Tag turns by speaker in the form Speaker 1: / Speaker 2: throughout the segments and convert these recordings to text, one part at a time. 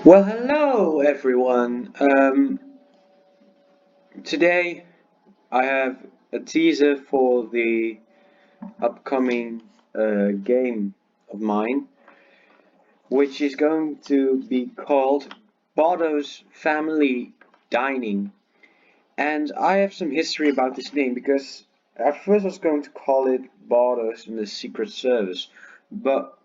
Speaker 1: Well, hello everyone. Today I have a teaser for the upcoming game of mine, which is going to be called Bartos Family Dining. And I have some history about this name because at first I was going to call it Bartos in the Secret Service, but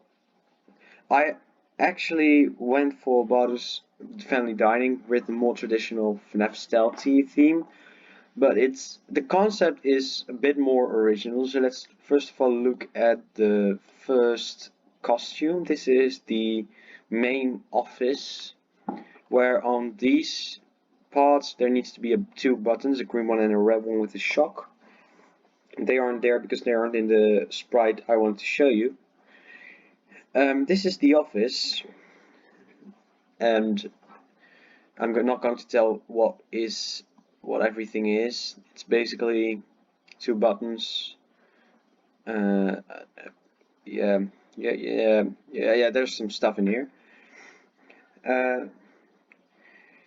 Speaker 1: I actually went for Bartos Family Dining with the more traditional FNAF stealthy theme. But the concept is a bit more original. So let's first of all look at the first costume. This is the main office, where on these parts there needs to be two buttons, a green one and a red one with a shock. They aren't there because they aren't in the sprite I want to show you. This is the office, and I'm not going to tell what everything is. It's basically two buttons. Uh, yeah, yeah. There's some stuff in here. Uh,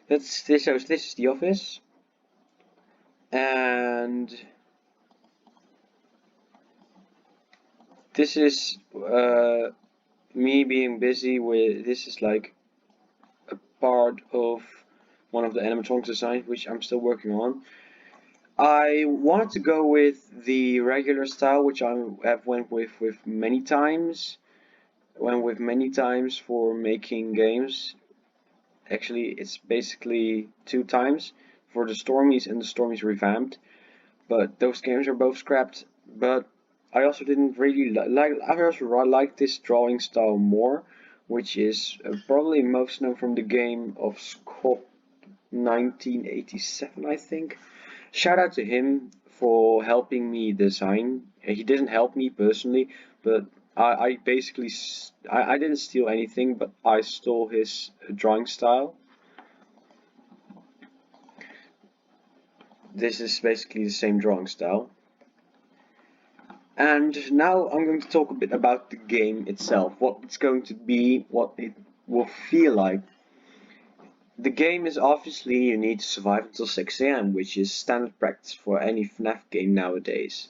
Speaker 1: this is the office, and this is me being busy with. This is like a part of one of the animatronics designs, which I'm still working on. I wanted to go with the regular style, which I have went with many times. Went with many times for making games. Actually, it's basically two times for the Stormies and the Stormies Revamped, but those games are both scrapped. But I also didn't really like. I also like this drawing style more, which is probably most known from the game of Scott 1987, I think. Shout out to him for helping me design. He didn't help me personally, but I basically I didn't steal anything, but I stole his drawing style. This is basically the same drawing style. And now I'm going to talk a bit about the game itself, what it's going to be, what it will feel like. The game is obviously you need to survive until 6 a.m., which is standard practice for any FNAF game nowadays.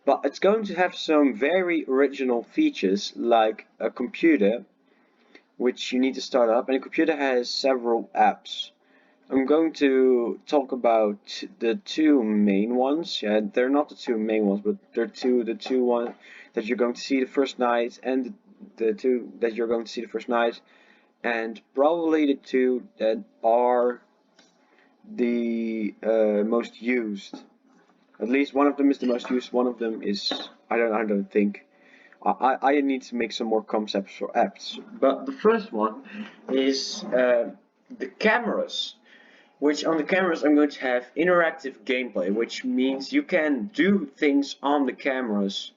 Speaker 1: But it's going to have some very original features like a computer, which you need to start up, and a computer has several apps. I'm going to talk about the two main ones. Yeah, they're not the two main ones, but they're the two ones that you're going to see the first night, and the two that you're going to see the first night, and probably the two that are the most used. At least one of them is the most used. One of them is I don't think. I need to make some more concepts for apps. But the first one is the cameras. Which on the cameras I'm going to have interactive gameplay, which means you can do things on the cameras.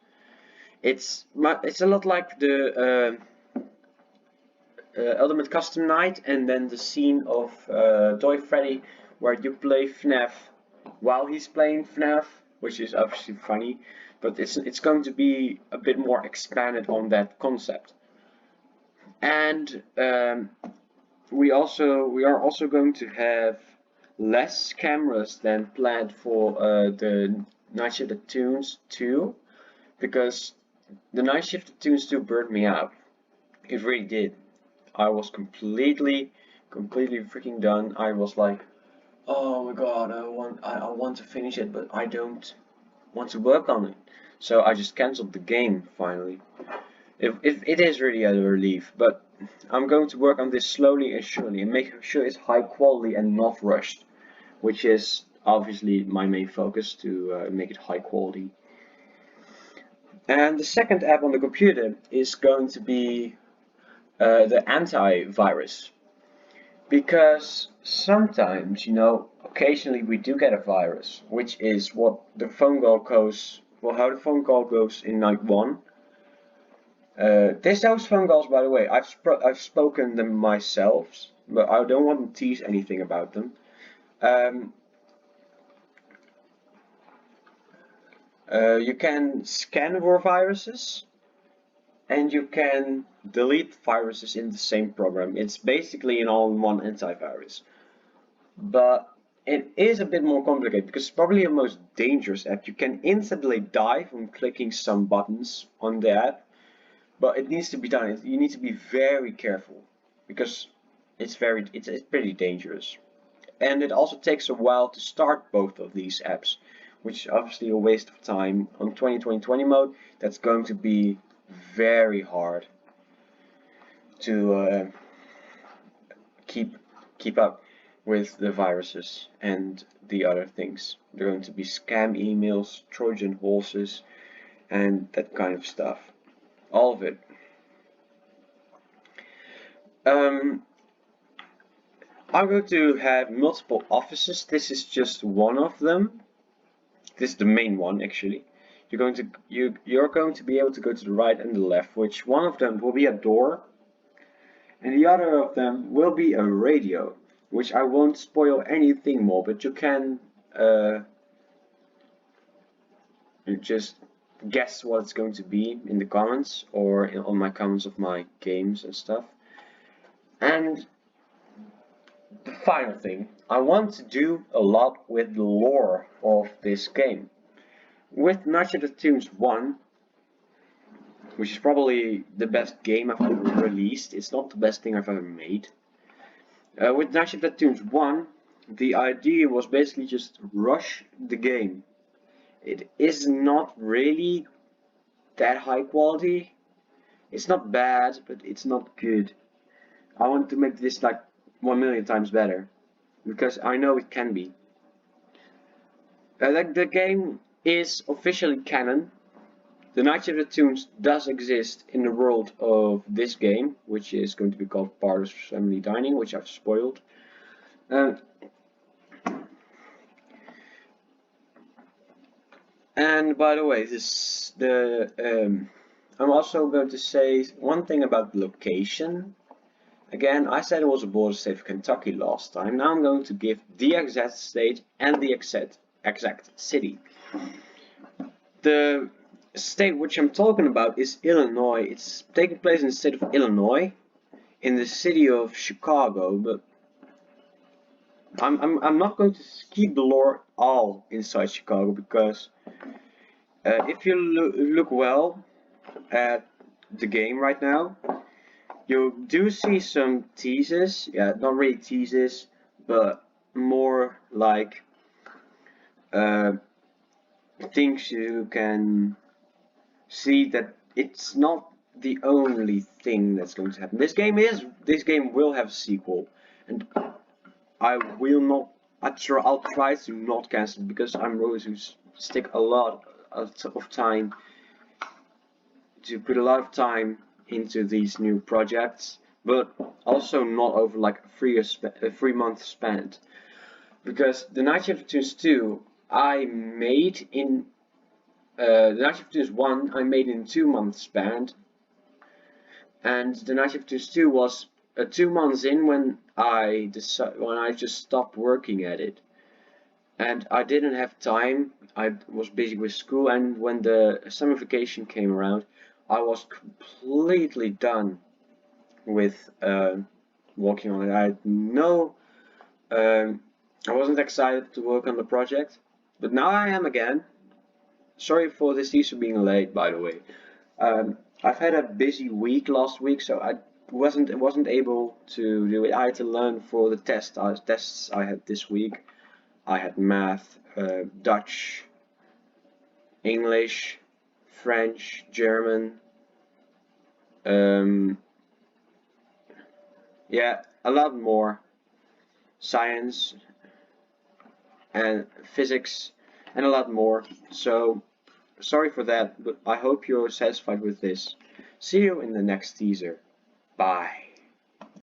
Speaker 1: It's a lot like the Ultimate Custom Night, and then the scene of Toy Freddy where you play FNAF while he's playing FNAF, which is obviously funny, but it's going to be a bit more expanded on that concept. And we are also going to have less cameras than planned for the Night Shift at Tunes 2, because the Night Shift at Tunes 2 burned me out. It really did. I was completely freaking done. I was like, oh my god, I want to finish it, but I don't want to work on it. So I just cancelled the game finally. It is really a relief, but I'm going to work on this slowly and surely and make sure it's high quality and not rushed, which is obviously my main focus to make it high quality. And the second app on the computer is going to be the antivirus, because sometimes, occasionally we do get a virus, which is what the phone call goes, well, how the phone call goes in night one. Those phone calls, by the way, I've spoken them myself, but I don't want to tease anything about them. Um, you can scan for viruses, and you can delete viruses in the same program. It's basically an all-in-one antivirus. But it is a bit more complicated because it's probably the most dangerous app. You can instantly die from clicking some buttons on the app, but it needs to be done. You need to be very careful because it's pretty dangerous. And it also takes a while to start both of these apps, which is obviously a waste of time. On 2020 mode, that's going to be very hard to keep up with the viruses and the other things. There are going to be scam emails, Trojan horses, and that kind of stuff. All of it. I'm going to have multiple offices. This is just one of them. This is the main one, actually. You're going to be able to go to the right and the left, which one of them will be a door, and the other of them will be a radio, which I won't spoil anything more, but you can just guess what it's going to be in the comments or on my comments of my games and stuff. And the final thing, I want to do a lot with the lore of this game. With Night of the Tombs 1, which is probably the best game I've ever released, it's not the best thing I've ever made. With Night of the Tombs 1, the idea was basically just rush the game. It is not really that high quality. It's not bad, but it's not good. I want to make this like 1,000,000 times better, because I know it can be. The game is officially canon. The Night of the Tombs does exist in the world of this game, which is going to be called Bartos Family Dining, which I've spoiled. And by the way, I'm also going to say one thing about the location. Again, I said it was a border state of Kentucky last time. Now I'm going to give the exact state and the exact city. The state which I'm talking about is Illinois. It's taking place in the state of Illinois, in the city of Chicago. But I'm not going to keep the lore all inside Chicago, because if you look well at the game right now, you do see some teases. Yeah, not really teases, but more like things you can see that it's not the only thing that's going to happen. This game will have a sequel, and I'll try to not cancel it, because I'm going to stick a lot of time to put a lot of time into these new projects, but also not over like a 3-month span, because the Night of the Tombs 2 I made in the Night of the Tombs 1 I made in 2-month span, and the Night of the Tombs 2 was 2 months in when I just stopped working at it, and I didn't have time. I was busy with school, and when the summer vacation came around, I was completely done with working on it. I had I wasn't excited to work on the project, but now I am again. Sorry for this Easter being late, by the way. I've had a busy week last week, so I wasn't able to do it. I had to learn for the tests I had this week. I had math, Dutch, English, French, German, yeah, a lot more, science and physics, and a lot more. So sorry for that, but I hope you're satisfied with this. See you in the next teaser. Bye.